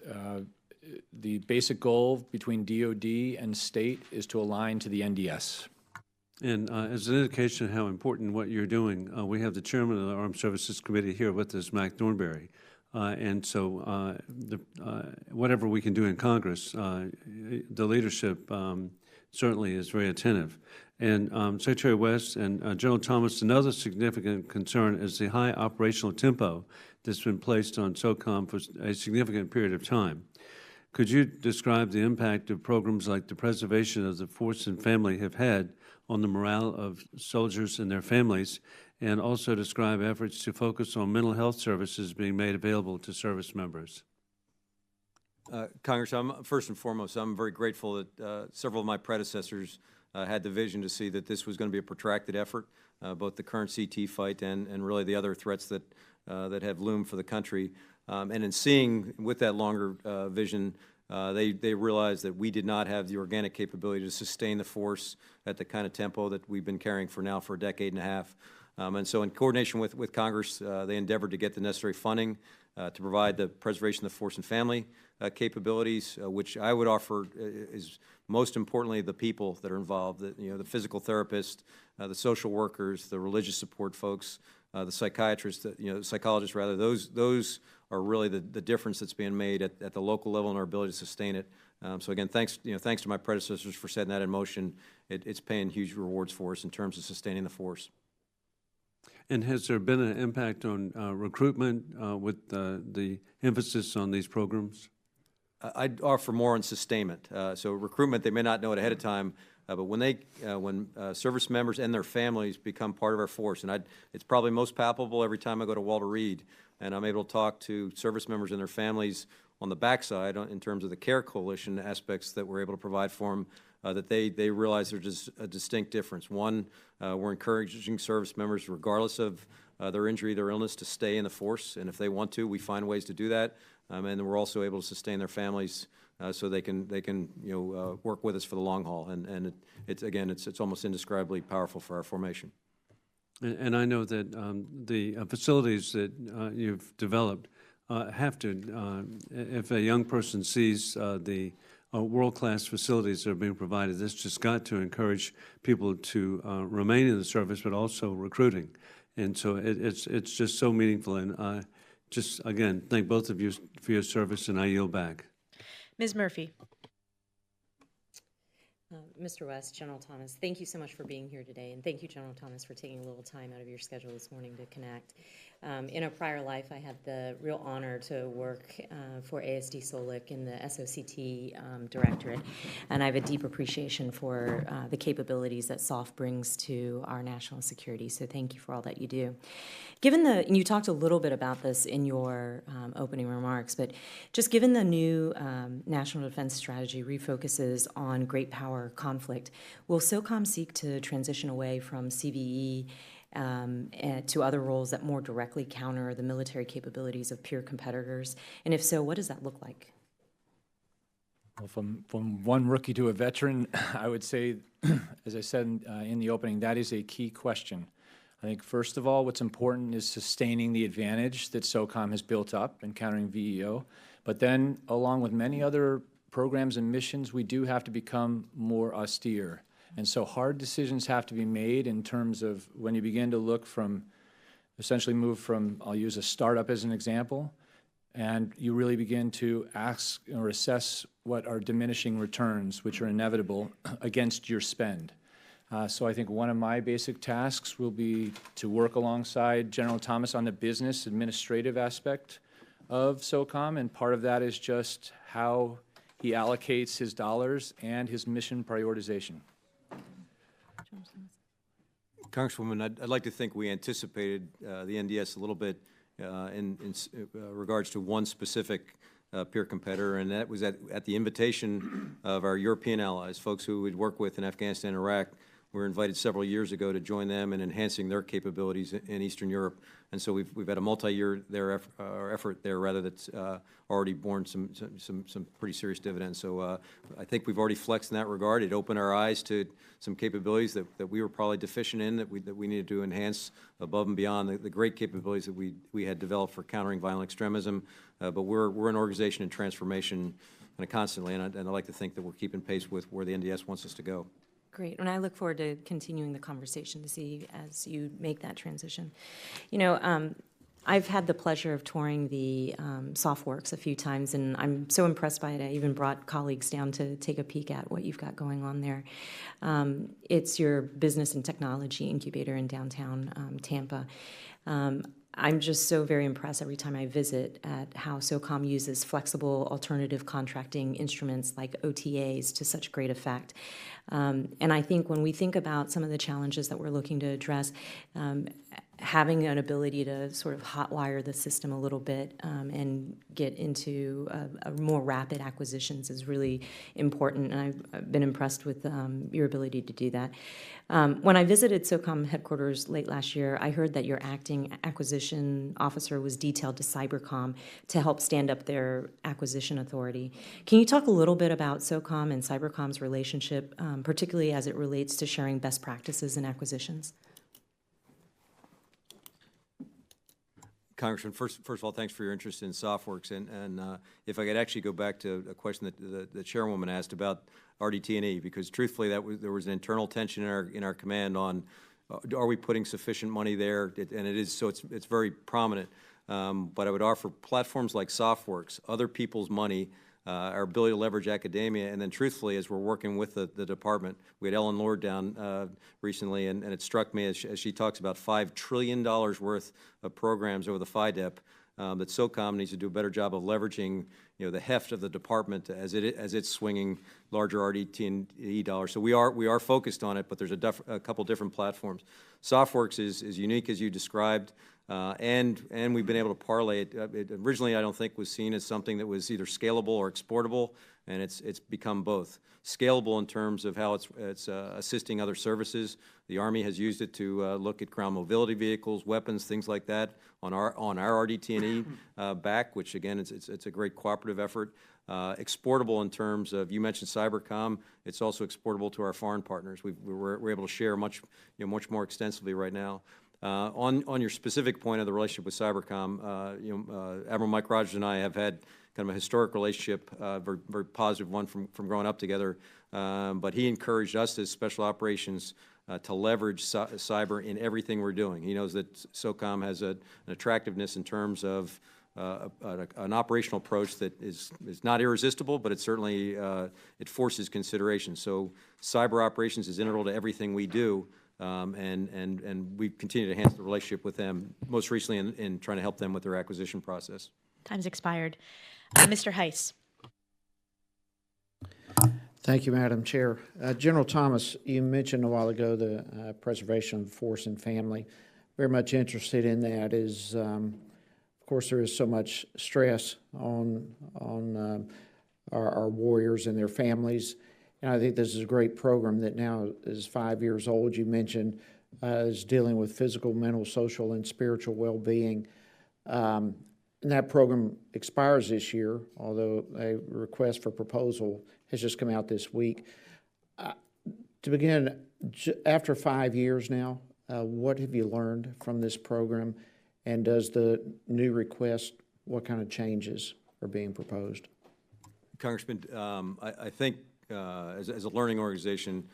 the basic goal between DOD and state is to align to the NDS. And as an indication of how important what you're doing, we have the chairman of the Armed Services Committee here with us, Mac Thornberry. And so whatever we can do in Congress, the leadership certainly is very attentive. And Secretary West and General Thomas, another significant concern is the high operational tempo that's been placed on Socom for a significant period of time. Could you describe the impact of programs like the preservation of the force and family have had on the morale of soldiers and their families, and also describe efforts to focus on mental health services being made available to service members? Congress, first and foremost, I'm very grateful that several of my predecessors had the vision to see that this was going to be a protracted effort, both the current CT fight and really the other threats that have loomed for the country. And in seeing with that longer vision, they realized that we did not have the organic capability to sustain the force at the kind of tempo that we've been carrying for a decade and a half. And so in coordination with Congress, they endeavored to get the necessary funding to provide the preservation of the force and family capabilities, which I would offer is most importantly the people that are involved, the physical therapists, the social workers, the religious support folks, the psychiatrists, psychologists rather. Those are really the difference that's being made at the local level and our ability to sustain it. So again, thanks to my predecessors for setting that in motion. It's paying huge rewards for us in terms of sustaining the force. And has there been an impact on recruitment with the emphasis on these programs? I'd offer more on sustainment. So recruitment, they may not know it ahead of time, but when service members and their families become part of our force, and it's probably most palpable every time I go to Walter Reed, and I'm able to talk to service members and their families on the backside in terms of the care coalition aspects that we're able to provide for them, that they realize there's just a distinct difference. One, we're encouraging service members, regardless of their injury, their illness, to stay in the force, and if they want to, we find ways to do that. And we're also able to sustain their families so they can work with us for the long haul. And it's almost indescribably powerful for our formation. And I know that the facilities that you've developed have to, if a young person sees the world-class facilities that are being provided, this just got to encourage people to remain in the service, but also recruiting. And so it's just so meaningful. And just, again, thank both of you for your service, and I yield back. Ms. Murphy. Mr. West, General Thomas, thank you so much for being here today, and thank you, General Thomas, for taking a little time out of your schedule this morning to connect. In a prior life, I had the real honor to work for ASD Solic in the SOCT directorate, and I have a deep appreciation for the capabilities that SOF brings to our national security, so thank you for all that you do. And you talked a little bit about this in your opening remarks, but just given the new national defense strategy refocuses on great power conflict, will SOCOM seek to transition away from CVE to other roles that more directly counter the military capabilities of peer competitors? And if so, what does that look like? Well, from one rookie to a veteran, I would say, as I said in the opening, that is a key question. I think, first of all, what's important is sustaining the advantage that SOCOM has built up in countering VEO. But then, along with many other programs and missions, we do have to become more austere. And so hard decisions have to be made in terms of when you begin to look from, essentially move from, I'll use a startup as an example, and you really begin to ask or assess what are diminishing returns, which are inevitable, against your spend. So I think one of my basic tasks will be to work alongside General Thomas on the business administrative aspect of SOCOM, and part of that is just how he allocates his dollars and his mission prioritization. Congresswoman, I'd like to think we anticipated the NDS a little bit in regards to one specific peer competitor, and that was at the invitation of our European allies, folks who we'd worked with in Afghanistan and Iraq. We were invited several years ago to join them in enhancing their capabilities in Eastern Europe. And so we've had a multi-year effort there, rather, that's already borne some pretty serious dividends. So I think we've already flexed in that regard. It opened our eyes to some capabilities that we were probably deficient in, that we needed to enhance above and beyond the great capabilities that we had developed for countering violent extremism. But we're an organization in transformation kind of constantly, and I'd like to think that we're keeping pace with where the NDS wants us to go. Great, and I look forward to continuing the conversation to see as you make that transition. You know, I've had the pleasure of touring the SoftWorks a few times, and I'm so impressed by it. I even brought colleagues down to take a peek at what you've got going on there. It's your business and technology incubator in downtown Tampa. I'm just so very impressed every time I visit at how Socom uses flexible alternative contracting instruments like OTAs to such great effect. And I think when we think about some of the challenges that we're looking to address, having an ability to sort of hotwire the system a little bit and get into a more rapid acquisitions is really important, and I've been impressed with your ability to do that. When I visited Socom headquarters late last year, I heard that your acting acquisition officer was detailed to Cybercom to help stand up their acquisition authority. Can you talk a little bit about Socom and Cybercom's relationship, particularly as it relates to sharing best practices in acquisitions? Congressman, first of all, thanks for your interest in SoftWorks. And if I could actually go back to a question that the chairwoman asked about RDT&E, because truthfully, there was an internal tension in our command on are we putting sufficient money there, and it is, so it's very prominent. But I would offer platforms like SoftWorks, other people's money, our ability to leverage academia, and then truthfully, as we're working with the department, we had Ellen Lord down recently, and it struck me as she talks about $5 trillion worth of programs over the FIDEP, that Socom needs to do a better job of leveraging, the heft of the department as it's swinging larger RDT&E dollars. So we are focused on it, but there's a couple different platforms. SoftWorks is unique, as you described. And we've been able to parlay it. It originally, I don't think, was seen as something that was either scalable or exportable, and it's become both. Scalable in terms of how it's assisting other services. The Army has used it to look at ground mobility vehicles, weapons, things like that on our RDT&E back, which again, it's a great cooperative effort. Exportable in terms of, you mentioned Cybercom, it's also exportable to our foreign partners. We're able to share much more extensively right now. On your specific point of the relationship with Cybercom, Admiral Mike Rogers and I have had kind of a historic relationship, very positive one from growing up together. But he encouraged us as special operations to leverage cyber in everything we're doing. He knows that Socom has an attractiveness in terms of an operational approach that is not irresistible, but it certainly it forces consideration. So cyber operations is integral to everything we do. And we continue to enhance the relationship with them, most recently in trying to help them with their acquisition process. Time's expired. Mr. Heiss. Thank you, Madam Chair. General Thomas, you mentioned a while ago the preservation of force and family. Very much interested in that. Of course, there is so much stress on our warriors and their families. And I think this is a great program that now is 5 years old. You mentioned is dealing with physical, mental, social, and spiritual well-being. And that program expires this year, although a request for proposal has just come out this week. To begin, after 5 years now, what have you learned from this program? And does the new request, what kind of changes are being proposed? Congressman, I think as a learning organization,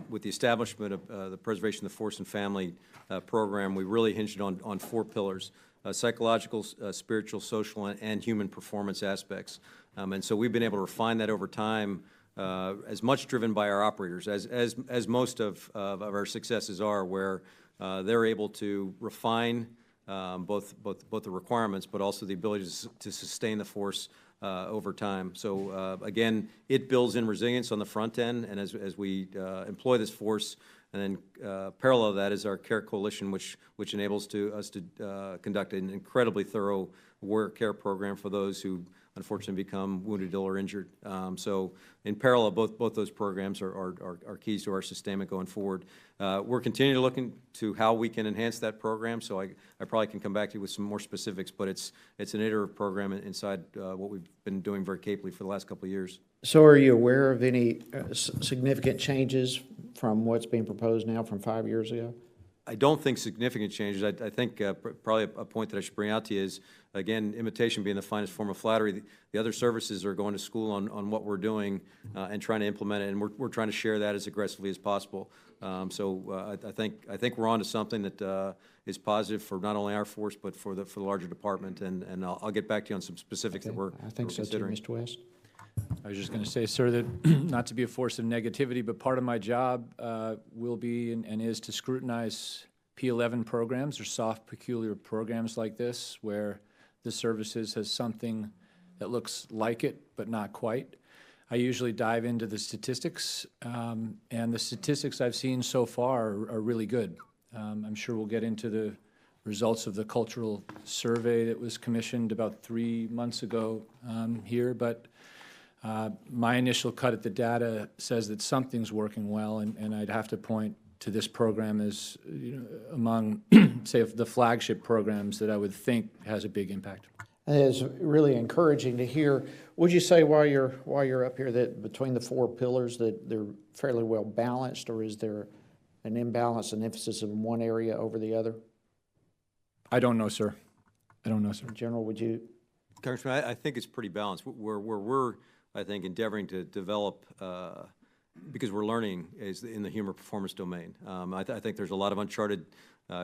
with the establishment of the Preservation of the Force and Family program, we really hinged it on 4 pillars: psychological, spiritual, social, and human performance aspects. And so we've been able to refine that over time, as much driven by our operators, as most of our successes are, where they're able to refine both the requirements, but also the ability to sustain the force over time. So again, it builds in resilience on the front end, and as we employ this force, and then parallel to that is our Care Coalition, which enables us to conduct an incredibly thorough warrior care program for those who unfortunately become wounded, ill, or injured. So in parallel, both those programs are keys to our sustainment going forward. We're continuing to look into how we can enhance that program, so I probably can come back to you with some more specifics, but it's an iterative program inside what we've been doing very capably for the last couple of years. So are you aware of any significant changes from what's being proposed now from 5 years ago? I don't think significant changes. I think probably a point that I should bring out to you is, again, imitation being the finest form of flattery. The other services are going to school on what we're doing and trying to implement it, and we're trying to share that as aggressively as possible. So I think we're on to something that is positive for not only our force but for the larger department. And I'll get back to you on some specifics that we're I think so considering. too, Mr. West. I was just going to say, sir, that not to be a force of negativity, but part of my job will be and is to scrutinize P11 programs or soft, peculiar programs like this, where the services has something that looks like it, but not quite. I usually dive into the statistics, and the statistics I've seen so far are really good. I'm sure we'll get into the results of the cultural survey that was commissioned about 3 months ago here, but my initial cut at the data says that something's working well, and I'd have to point to this program as among, say, the flagship programs that I would think has a big impact. It is really encouraging to hear. Would you say while you're up here that between the 4 pillars that they're fairly well balanced, or is there an imbalance and emphasis in one area over the other? I don't know, sir. I don't know, sir. General, would you? Congressman, I think it's pretty balanced. Where we're, I think, endeavoring to develop, because we're learning, is in the human performance domain. I think there's a lot of uncharted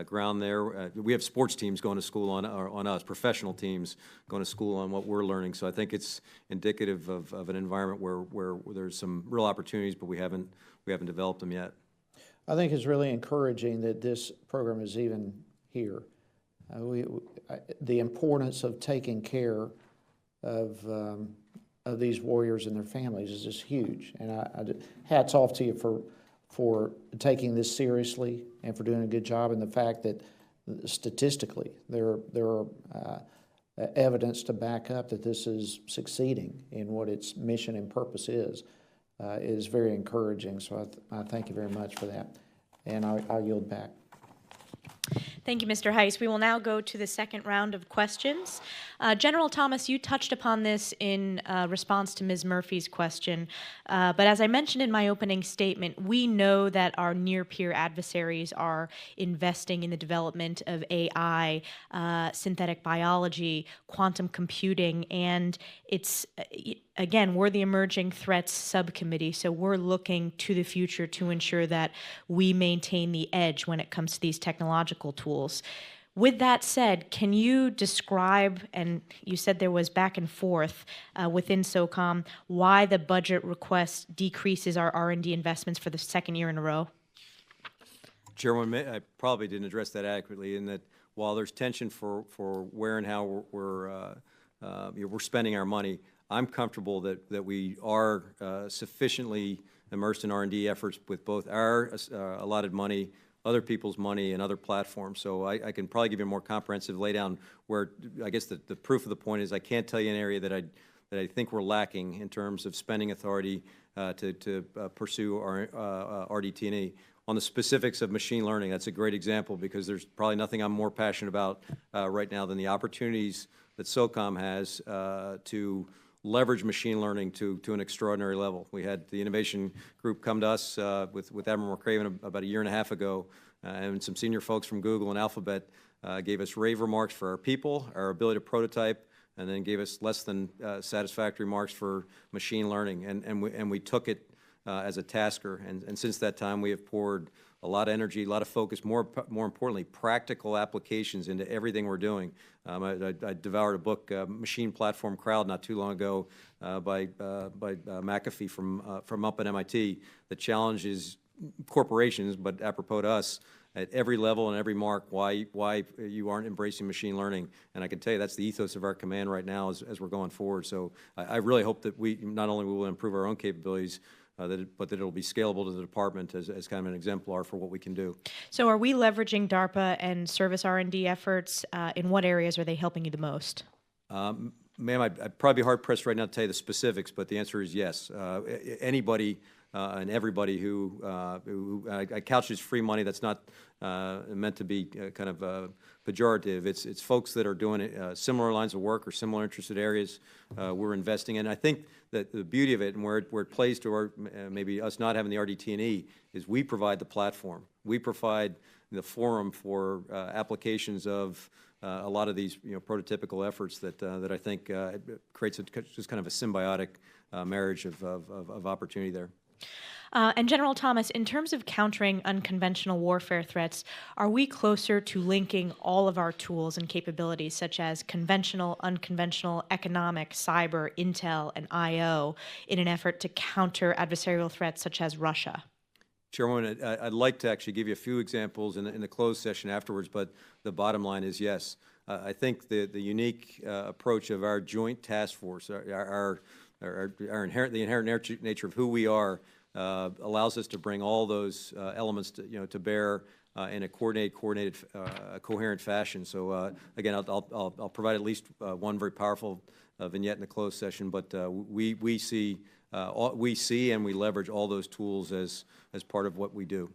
ground there. We have sports teams going to school on us, professional teams going to school on what we're learning. So I think it's indicative of an environment where there's some real opportunities, but we haven't developed them yet. I think it's really encouraging that this program is even here. The importance of taking care of these warriors and their families is just huge, and hats off to you for taking this seriously and for doing a good job, and the fact that statistically there are evidence to back up that this is succeeding in what its mission and purpose is very encouraging. So I thank you very much for that, and I'll yield back. Thank you, Mr. Heiss. We will now go to the second round of questions. General Thomas, you touched upon this in response to Ms. Murphy's question, but as I mentioned in my opening statement, we know that our near-peer adversaries are investing in the development of AI, synthetic biology, quantum computing, and it's again, we're the Emerging Threats Subcommittee, so we're looking to the future to ensure that we maintain the edge when it comes to these technological tools. With that said, can you describe, and you said there was back and forth within Socom, why the budget request decreases our R&D investments for the second year in a row? Chairwoman, I probably didn't address that adequately, in that while there's tension for where and how we're spending our money, I'm comfortable that we are sufficiently immersed in R&D efforts with both our allotted money, other people's money, and other platforms. So I can probably give you a more comprehensive laydown where I guess the proof of the point is I can't tell you an area that I think we're lacking in terms of spending authority to pursue our RDT&E. On the specifics of machine learning, that's a great example, because there's probably nothing I'm more passionate about right now than the opportunities that Socom has to leverage machine learning to an extraordinary level. We had the innovation group come to us with Admiral McCraven about 1.5 years ago, and some senior folks from Google and Alphabet gave us rave remarks for our people, our ability to prototype, and then gave us less than satisfactory marks for machine learning. And we took it as a tasker, and since that time we have poured a lot of energy, a lot of focus, more importantly, practical applications into everything we're doing. I devoured a book, Machine Platform Crowd, not too long ago by McAfee from up at MIT, that challenges corporations, but apropos to us, at every level and every mark, why you aren't embracing machine learning. And I can tell you that's the ethos of our command right now as we're going forward. So I really hope that we not only will improve our own capabilities, but that it'll be scalable to the department as kind of an exemplar for what we can do. So are we leveraging DARPA and service R&D efforts? In what areas are they helping you the most? Ma'am, I'd probably be hard-pressed right now to tell you the specifics, but the answer is yes. Anybody and everybody who I couch as free money, that's not meant to be kind of pejorative. It's folks that are doing similar lines of work or similar interested areas we're investing in. I think that the beauty of it and where it plays to our, maybe us not having the RDT&E is we provide the platform. We provide the forum for applications of a lot of these, prototypical efforts that I think creates just kind of a symbiotic marriage of opportunity there. And General Thomas, in terms of countering unconventional warfare threats, are we closer to linking all of our tools and capabilities, such as conventional, unconventional, economic, cyber, intel, and IO, in an effort to counter adversarial threats such as Russia? Chairwoman, I'd like to actually give you a few examples in the closed session afterwards, but the bottom line is yes. I think the unique approach of our joint task force, the inherent nature of who we are, allows us to bring all those elements to bear in a coordinated, coherent fashion. So again, I'll provide at least one very powerful vignette in the closed session, but we see and we leverage all those tools as part of what we do.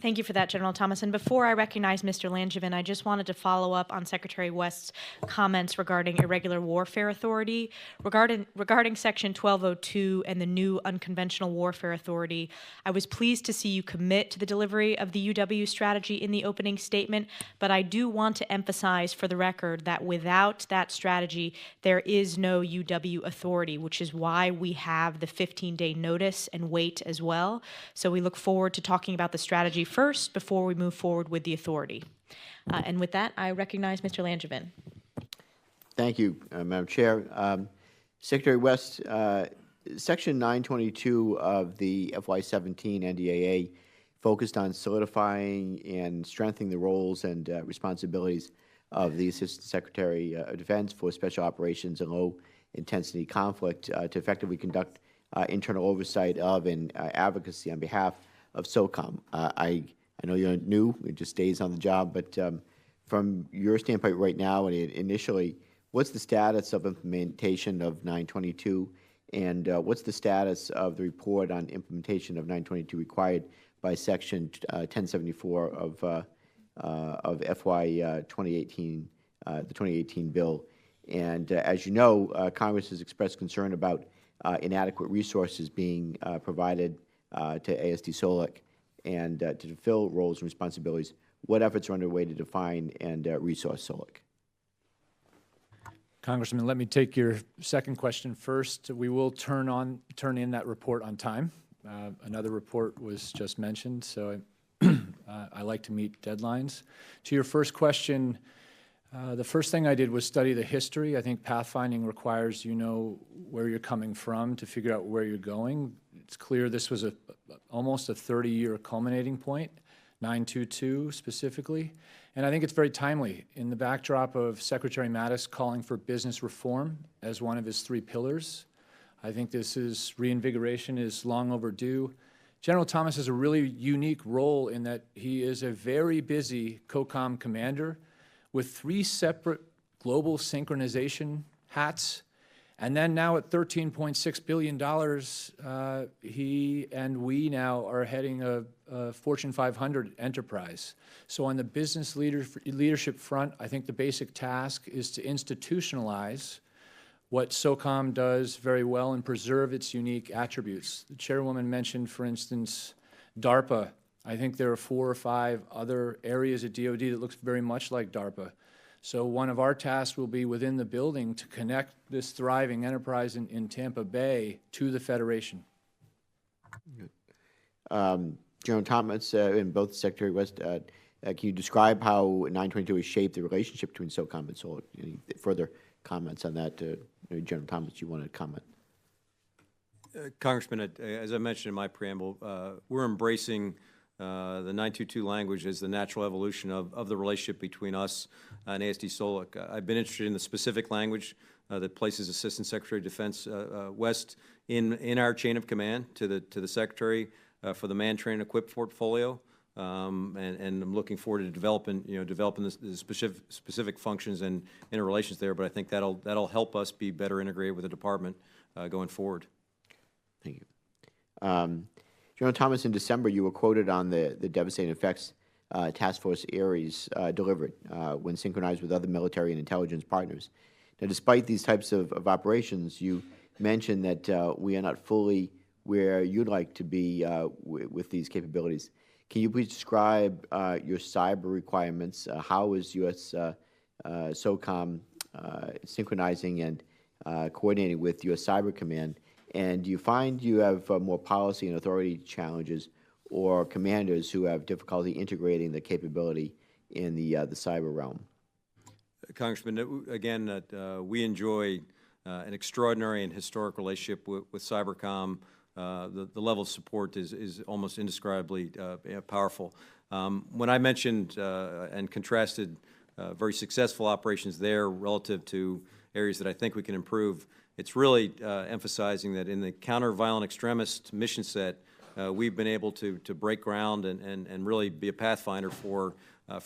Thank you for that, General Thomas. And before I recognize Mr. Langevin, I just wanted to follow up on Secretary West's comments regarding irregular warfare authority. Regarding Section 1202 and the new unconventional warfare authority, I was pleased to see you commit to the delivery of the UW strategy in the opening statement, but I do want to emphasize for the record that without that strategy, there is no UW authority, which is why we have the 15-day notice and wait as well. So we look forward to talking about the strategy first before we move forward with the authority. And with that, I recognize Mr. Langevin. Thank you, Madam Chair. Secretary West, Section 922 of the FY17 NDAA focused on solidifying and strengthening the roles and responsibilities of the Assistant Secretary of Defense for Special Operations and Low-Intensity Conflict to effectively conduct internal oversight of and advocacy on behalf of Socom. I know you're new, it just days on the job, but from your standpoint right now and initially, what's the status of implementation of 922, and what's the status of the report on implementation of 922 required by Section 1074 of FY 2018, the 2018 bill? And as you know, Congress has expressed concern about inadequate resources being provided to ASD SOLIC and to fulfill roles and responsibilities. What efforts are underway to define and resource SOLIC? Congressman, let me take your second question first. We will turn in that report on time. Another report was just mentioned, so I like to meet deadlines. To your first question, the first thing I did was study the history. I think pathfinding requires you know where you're coming from to figure out where you're going. It's clear this was almost a 30-year culminating point, 922 specifically, and I think it's very timely in the backdrop of Secretary Mattis calling for business reform as one of his 3 pillars. I think reinvigoration is long overdue. General Thomas has a really unique role in that he is a very busy COCOM commander with 3 separate global synchronization hats. And then now at $13.6 billion, he and we now are heading a Fortune 500 enterprise. So on the business leadership front, I think the basic task is to institutionalize what Socom does very well and preserve its unique attributes. The chairwoman mentioned, for instance, DARPA. I think there are 4 or 5 other areas at DoD that looks very much like DARPA. So one of our tasks will be within the building to connect this thriving enterprise in Tampa Bay to the Federation. General Thomas and both Secretary West, can you describe how 922 has shaped the relationship between Socom and SOLIC? Any further comments on that? General Thomas, you wanted to comment? Congressman, as I mentioned in my preamble, we're embracing the 922 language as the natural evolution of the relationship between us and ASD SOLIC. I've been interested in the specific language that places Assistant Secretary of Defense West in our chain of command to the Secretary for the man, train, and equip portfolio. and I'm looking forward to developing the specific functions and interrelations there. But I think that'll help us be better integrated with the department going forward. Thank you. General Thomas, in December, you were quoted on the devastating effects Task Force Ares delivered when synchronized with other military and intelligence partners. Now, despite these types of operations, you mentioned that we are not fully where you'd like to be with these capabilities. Can you please describe your cyber requirements? How is U.S. Socom synchronizing and coordinating with U.S. Cyber Command? And do you find you have more policy and authority challenges or commanders who have difficulty integrating the capability in the cyber realm? Congressman, again, we enjoy an extraordinary and historic relationship with Cybercom. The level of support is almost indescribably powerful. When I mentioned and contrasted very successful operations there relative to areas that I think we can improve, it's really emphasizing that in the counter-violent extremist mission set, we've been able to break ground and really be a pathfinder for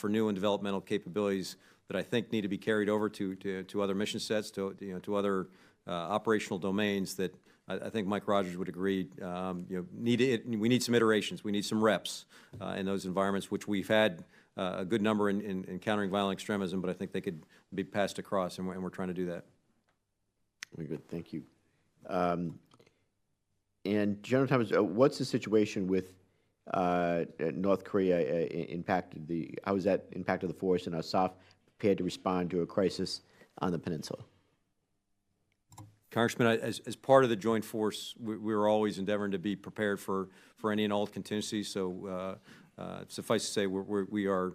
new and developmental capabilities that I think need to be carried over to other mission sets, to other operational domains that I think Mike Rogers would agree. We need some iterations. We need some reps in those environments, which we've had a good number in countering violent extremism, but I think they could be passed across, and we're trying to do that. Very good. Thank you. And General Thomas, what's the situation with North Korea how has that impacted the force, and are SOF prepared to respond to a crisis on the peninsula? Congressman, as part of the joint force, we're always endeavoring to be prepared for any and all contingencies. So suffice to say, we are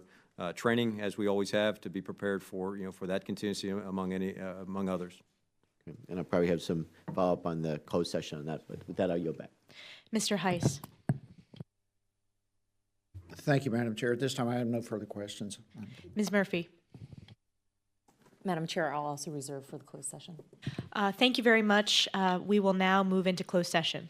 training, as we always have, to be prepared for that contingency among others. Okay. And I'll probably have some follow-up on the closed session on that, but with that, I'll yield back. Mr. Heiss. Thank you, Madam Chair. At this time, I have no further questions. Ms. Murphy. Madam Chair, I'll also reserve for the closed session. Thank you very much. We will now move into closed session.